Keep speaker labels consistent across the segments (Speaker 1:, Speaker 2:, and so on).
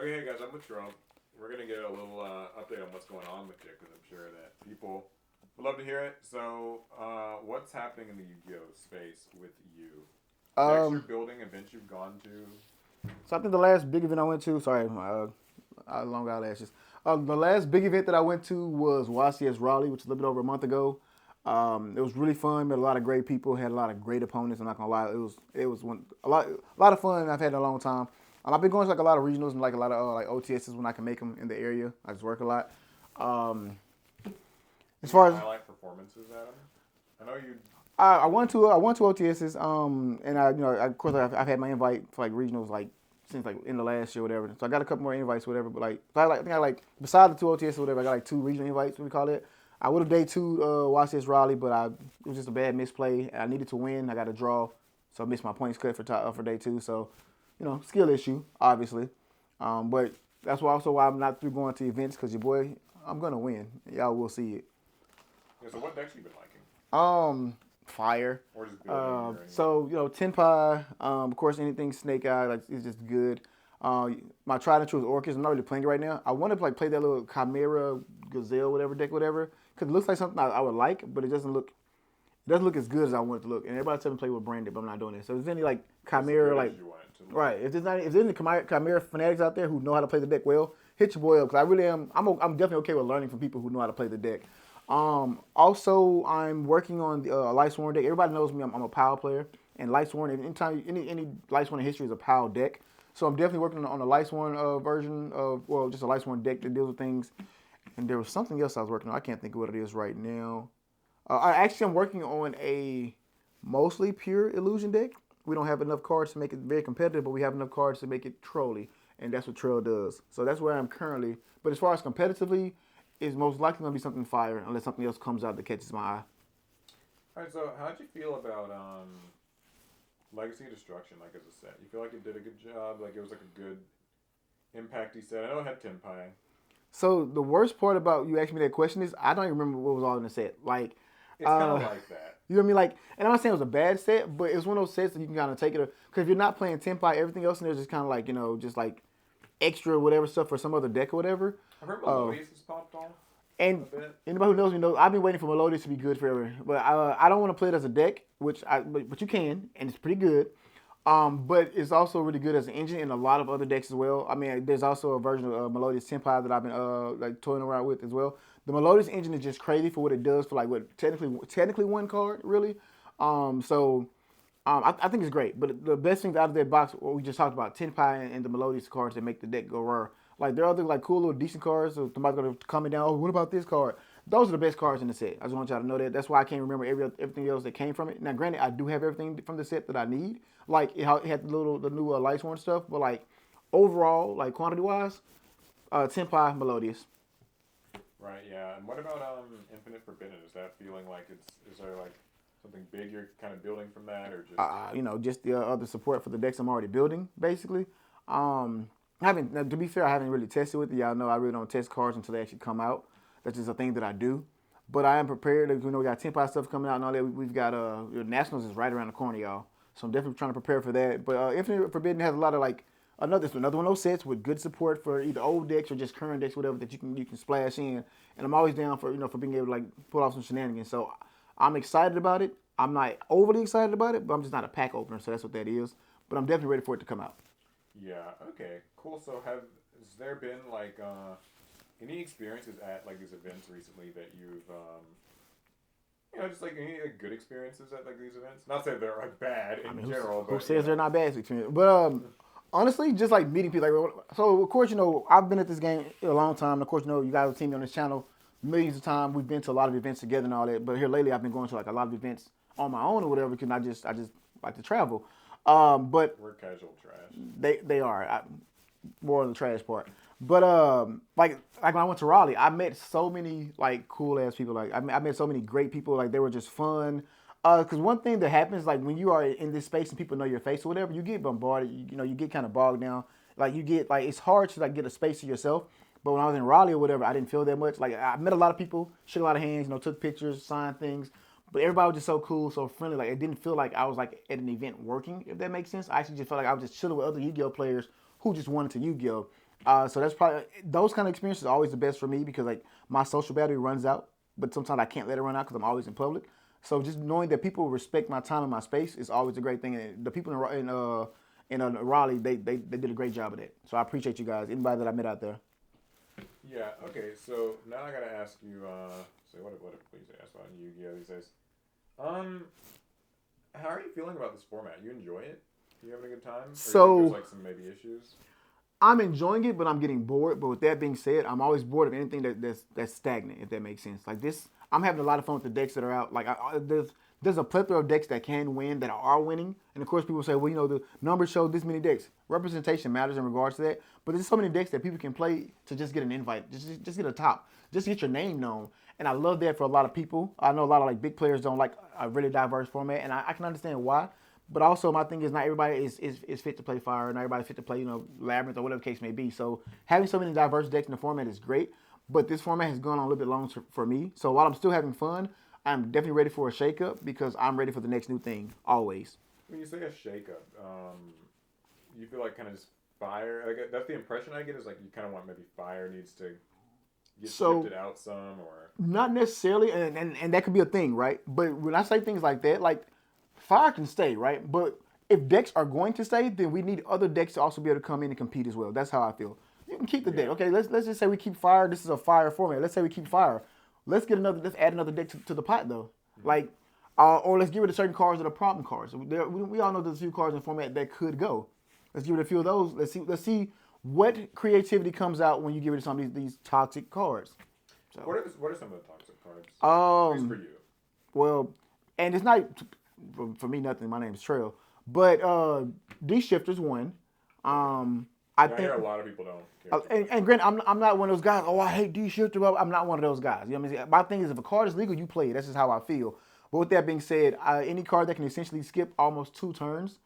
Speaker 1: Okay, hey guys, I'm with Trell. We're gonna get a little update on what's going on with you because I'm sure that people would love to hear it. So, what's happening in the Yu-Gi-Oh space with you? Decks you're
Speaker 2: Um,
Speaker 1: building, events you've gone to.
Speaker 2: so I think the last big event I went to, sorry, long eyelashes. The last big event that I went to was YCS Raleigh, which is a little bit over a month ago. It was really fun. Met a lot of great people. Had a lot of great opponents. I'm not gonna lie, it was a lot of fun I've had in a long time. I've been going to like a lot of regionals and like a lot of like OTSs when I can make them in the area. I just work a lot. Um, as
Speaker 1: Any
Speaker 2: far as
Speaker 1: highlight performances, Adam? I know you.
Speaker 2: I won two OTSs, and of course I've had my invite for like regionals like since like in the last year or whatever. So I got a couple more invites or whatever. But like I think I like beside the two OTS or whatever, I got like two regional invites. What we call it. I would have day two YCS Raleigh, but it was just a bad misplay. I needed to win. I got a draw, so I missed my points cut for day two. So skill issue obviously, but that's why also why I'm not through going to events because your boy I'm gonna win. Y'all will see it.
Speaker 1: Yeah, so what decks you been liking,
Speaker 2: Fire.
Speaker 1: or just building or anything?
Speaker 2: So Tenpai. Of course, anything Snake Eye like is just good. My tried and true is Orcus. I'm not really playing it right now. I want to play that little Chimera Gazelle whatever deck whatever because it looks like something I would like, but it doesn't look as good as I want it to look. And everybody tells me to play with Branded, but I'm not doing it. So if there's any like
Speaker 1: Just as
Speaker 2: Chimera
Speaker 1: good
Speaker 2: like
Speaker 1: as you want it to look.
Speaker 2: right, if there's any Chimera fanatics out there who know how to play the deck well, hit your boy up because I really am. I'm definitely okay with learning from people who know how to play the deck. Also, I'm working on the Lightsworn deck. Everybody knows me. I'm a POW player, and Lightsworn. Anytime any Lightsworn in history is a POW deck. So I'm definitely working on a Lightsworn version of just a Lightsworn deck that deals with things. And there was something else I was working on. I can't think of what it is right now. I'm working on a mostly pure illusion deck. We don't have enough cards to make it very competitive, but we have enough cards to make it trolly, and that's what Trell does. So that's where I'm currently. But as far as competitively, it's most likely going to be something fire unless something else comes out that catches my eye.
Speaker 1: All right, so how'd you feel about Legacy of Destruction, like as a set? You feel like it did a good job? Like it was like a good impacty set? I know it had Tenpai.
Speaker 2: So the worst part about you asking me that question is I don't even remember what was all in the set. Like,
Speaker 1: It's kind of
Speaker 2: uh,
Speaker 1: like that.
Speaker 2: you know what I mean? Like, and I'm not saying it was a bad set, but it's one of those sets that you can kind of take it because if you're not playing Tenpai, everything else in there is just kind of like just like extra whatever stuff for some other deck or whatever.
Speaker 1: I've heard
Speaker 2: Uh,
Speaker 1: Melodious has popped off a
Speaker 2: and
Speaker 1: bit.
Speaker 2: anybody who knows me knows I've been waiting for Melodious to be good forever. But I don't want to play it as a deck, but you can, and it's pretty good. But it's also really good as an engine in a lot of other decks as well. I mean, there's also a version of Melodious Senpai that I've been like toying around with as well. The Melodious engine is just crazy for what it does for like what technically one card really. I think it's great. But the best things out of that box, what we just talked about, Tenpai and the Melodious cards that make the deck go rare. Like there are other like cool little decent cards. So somebody's gonna comment down. Oh, what about this card? Those are the best cards in the set. I just want y'all to know that. That's why I can't remember everything else that came from it. Now, granted, I do have everything from the set that I need. Like it had the new Lightsworn stuff, but like overall, like quantity wise, Tenpai Melodious.
Speaker 1: Right, yeah. And what about Infinite Forbidden? Is that feeling like is there like something big you're kind of building from that, or just
Speaker 2: Just the other support for the decks I'm already building, basically. I haven't, to be fair, I haven't really tested with it. Y'all know I really don't test cards until they actually come out. That's just a thing that I do. But I am prepared. We got Tenpai stuff coming out and all that. We've got Nationals is right around the corner, y'all. So I'm definitely trying to prepare for that. But Infinite Forbidden has a lot of like another one of those sets with good support for either old decks or just current decks, whatever that you can splash in. And I'm always down for for being able to like pull off some shenanigans. So I'm excited about it. I'm not overly excited about it, but I'm just not a pack opener, so that's what that is. But I'm definitely ready for it to come out.
Speaker 1: yeah. Okay, cool. So has there been like any experiences at like these events recently that you've just like any like, good experiences at like these events? Not saying they're like bad
Speaker 2: I
Speaker 1: in
Speaker 2: mean,
Speaker 1: general,
Speaker 2: who
Speaker 1: but
Speaker 2: says they're not bad experience? But honestly, just like meeting people. Like, so of course, I've been at this game a long time. And of course, you guys have seen me on this channel millions of times. We've been to a lot of events together and all that. But here lately, I've been going to like a lot of events on my own or whatever because I just like to travel. But
Speaker 1: we're casual trash.
Speaker 2: they are more on the trash part. But like when I went to Raleigh, I met so many like cool ass people. Like I met so many great people. Like they were just fun. Because one thing that happens, like when you are in this space and people know your face or whatever, you get bombarded. You get kind of bogged down. Like you get like it's hard to like get a space to yourself. But when I was in Raleigh or whatever, I didn't feel that much. Like I met a lot of people, shook a lot of hands, took pictures, signed things. But everybody was just so cool, so friendly. Like it didn't feel like I was like at an event working, if that makes sense. I actually just felt like I was just chilling with other Yu-Gi-Oh players who just wanted to Yu-Gi-Oh. So that's probably those kind of experiences are always the best for me because like my social battery runs out, but sometimes I can't let it run out because I'm always in public. So just knowing that people respect my time and my space is always a great thing. And the people in Raleigh, they did a great job of that. So I appreciate you guys. Anybody that I met out there.
Speaker 1: Yeah. Okay. So now I gotta ask you. So what do you ask about Yu-Gi-Oh these days? Um, how are you feeling about this format? You enjoy it? You having a good time? Or you think there's
Speaker 2: So
Speaker 1: like some maybe issues?
Speaker 2: I'm enjoying it, but I'm getting bored. But with that being said, I'm always bored of anything that's stagnant. If that makes sense. Like this, I'm having a lot of fun with the decks that are out. Like there's a plethora of decks that can win that are winning, and of course people say, well, the numbers show this many decks. Representation matters in regards to that. But there's so many decks that people can play to just get an invite, just get a top, just get your name known. And I love that for a lot of people. I know a lot of like big players don't like a really diverse format, and I can understand why. But also, my thing is not everybody is fit to play Fire, not everybody fit to play, Labyrinth or whatever the case may be. So having so many diverse decks in the format is great, but this format has gone on a little bit long for me. So while I'm still having fun, I'm definitely ready for a shakeup because I'm ready for the next new thing, always.
Speaker 1: When you say a shakeup, you feel like kind of just Fire. Like that's the impression I get is like you kind of want maybe Fire needs to get
Speaker 2: So,
Speaker 1: shifted out some or
Speaker 2: not necessarily, and that could be a thing, right? But when I say things like that, like, Fire can stay, right? But if decks are going to stay, then we need other decks to also be able to come in and compete as well. That's how I feel. You can keep the deck.
Speaker 1: yeah.
Speaker 2: Okay, let's just say we keep Fire. This is a Fire format. Let's say we keep Fire. Let's add another deck to the pot though. Like, or let's get rid of certain cards that are problem cards. We all know there's a few cards in the format that could go. Let's get rid of a few of those. Let's see what creativity comes out when you get rid of some of these toxic cards. So,
Speaker 1: What are some of the toxic cards? At least for
Speaker 2: um,
Speaker 1: you.
Speaker 2: well, and it's not for me nothing. My name is Trell, but D Shifter's one. I
Speaker 1: Yeah, I
Speaker 2: think,
Speaker 1: hear a lot of people don't care too
Speaker 2: and,
Speaker 1: much.
Speaker 2: and granted, I'm not one of those guys. Oh, I hate D Shifter. Well, I'm not one of those guys. You know what I mean? My thing is, if a card is legal, you play it. That's just how I feel. But with that being said, any card that can essentially skip almost 2 turns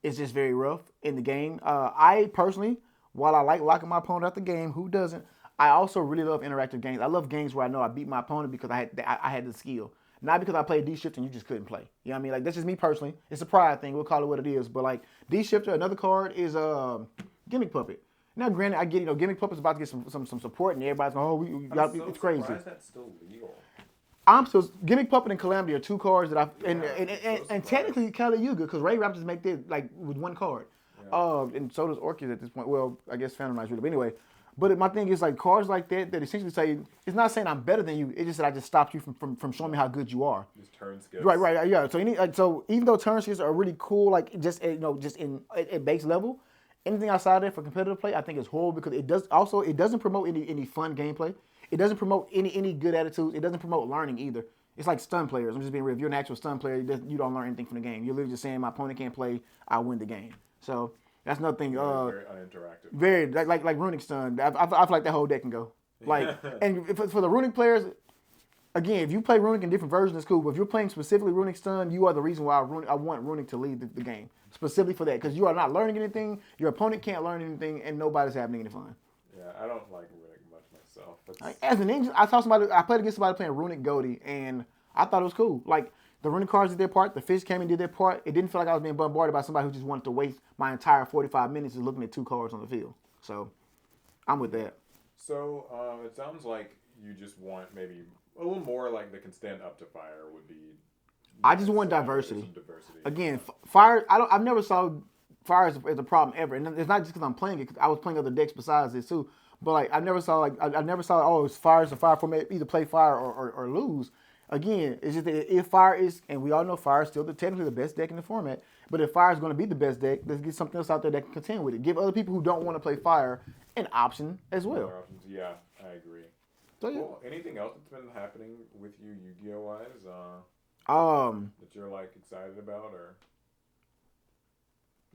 Speaker 2: is just very rough in the game. I personally, while I like locking my opponent out the game, who doesn't? I also really love interactive games. I love games where I know I beat my opponent because I had the skill. Not because I played D Shifter and you just couldn't play. You know what I mean? Like, that's just me personally. It's a pride thing. We'll call it what it is. But like D Shifter, another card is Gimmick Puppet. Now, granted, I get Gimmick Puppet's about to get some support, and everybody's going,
Speaker 1: I'm so
Speaker 2: it's crazy.
Speaker 1: surprised that's still legal.
Speaker 2: I'm still Gimmick Puppet and Calamity are two cards that I and
Speaker 1: Yeah,
Speaker 2: and,
Speaker 1: I'm
Speaker 2: and,
Speaker 1: so
Speaker 2: and
Speaker 1: surprised.
Speaker 2: technically Kali Yuga because Ray Raptors make this like with one card.
Speaker 1: Yeah.
Speaker 2: And so does Orchid at this point. Well, I guess Phantom Knight's really, but anyway. But my thing is like cards like that essentially say it's not saying I'm better than you. It's just that I just stopped you from showing me how good you are.
Speaker 1: Just turn skips.
Speaker 2: Right, yeah. So even though turn skills are really cool, like just in at base level, anything outside of that for competitive play, I think is horrible because it doesn't promote any fun gameplay. It doesn't promote any good attitudes. It doesn't promote learning either. It's like stun players. I'm just being real. If you're an actual stun player, you don't learn anything from the game. You're literally just saying my opponent can't play, I win the game. So that's another thing.
Speaker 1: Very uninteractive.
Speaker 2: Very like runic stun. I feel like that whole deck can go. Like and for the runic players, again, if you play runic in different versions, it's cool. But if you're playing specifically runic stun, you are the reason why I want runic to lead the game specifically for that because you are not learning anything. Your opponent can't learn anything, and nobody's having any fun.
Speaker 1: Yeah, I don't like Runic much myself.
Speaker 2: Like, as an ninja, I played against somebody playing runic Goldie, and I thought it was cool. Like the runic cards did their part, the fish came and did their part. It didn't feel like I was being bombarded by somebody who just wanted to waste my entire 45 minutes just looking at 2 cards on the field. So I'm with that.
Speaker 1: So it sounds like you just want maybe a little more like that can stand up to Fire would be.
Speaker 2: I just want
Speaker 1: nice.
Speaker 2: diversity.
Speaker 1: Some diversity.
Speaker 2: Again, Fire. I've never saw Fire as a problem ever, and it's not just because I'm playing it. Cause I was playing other decks besides this too. But like I never saw oh it's Fire is a Fire format, either play Fire or lose. Again, it's just that if Fire is, and we all know Fire is still technically the best deck in the format. But if Fire is going to be the best deck, let's get something else out there that can contend with it. Give other people who don't want to play Fire an option as well.
Speaker 1: Other options. Yeah, I agree.
Speaker 2: So yeah.
Speaker 1: Cool. Anything else that's been happening with you Yu-Gi-Oh wise that you're like excited about or?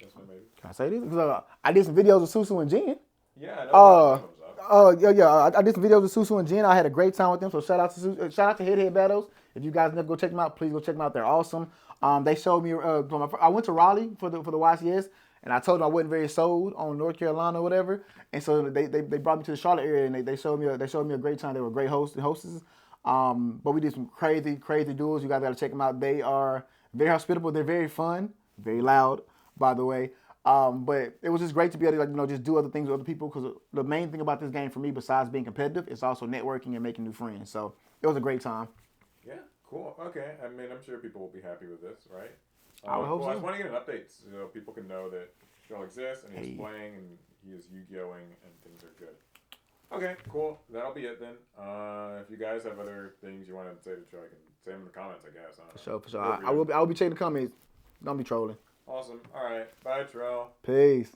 Speaker 1: Yes, maybe.
Speaker 2: Can I say this? Because I did some videos with Susu and Jen.
Speaker 1: Yeah, I know that comes up.
Speaker 2: Yeah. I did some videos with Susu and Jen. I had a great time with them. So shout out to Head Battles. If you guys never go check them out, please go check them out. They're awesome. They showed me. I went to Raleigh for the YCS, and I told them I wasn't very sold on North Carolina or whatever. And so they brought me to the Charlotte area, and they showed me a great time. They were great hosts and hostesses. But we did some crazy duels. You guys got to check them out. They are very hospitable. They're very fun, very loud, by the way. But it was just great to be able to, like, just do other things with other people. Because the main thing about this game for me, besides being competitive, is also networking and making new friends. So it was a great time.
Speaker 1: Yeah, cool. Okay, I mean, I'm sure people will be happy with this, right?
Speaker 2: I would hope
Speaker 1: Cool. I just
Speaker 2: so.
Speaker 1: want to get an update so people can know that Trell exists and he's
Speaker 2: Hey,
Speaker 1: playing and he is Yu-Gi-Oh-ing and things are good. Okay, cool. That'll be it then. If you guys have other things you want to say to Trell, I can say them in the comments, I guess. I don't
Speaker 2: for
Speaker 1: know.
Speaker 2: sure, for sure.
Speaker 1: Feel
Speaker 2: I,
Speaker 1: free
Speaker 2: I
Speaker 1: to.
Speaker 2: will. I will be checking the comments. Don't be trolling.
Speaker 1: Awesome. All right. Bye, Trell.
Speaker 2: Peace.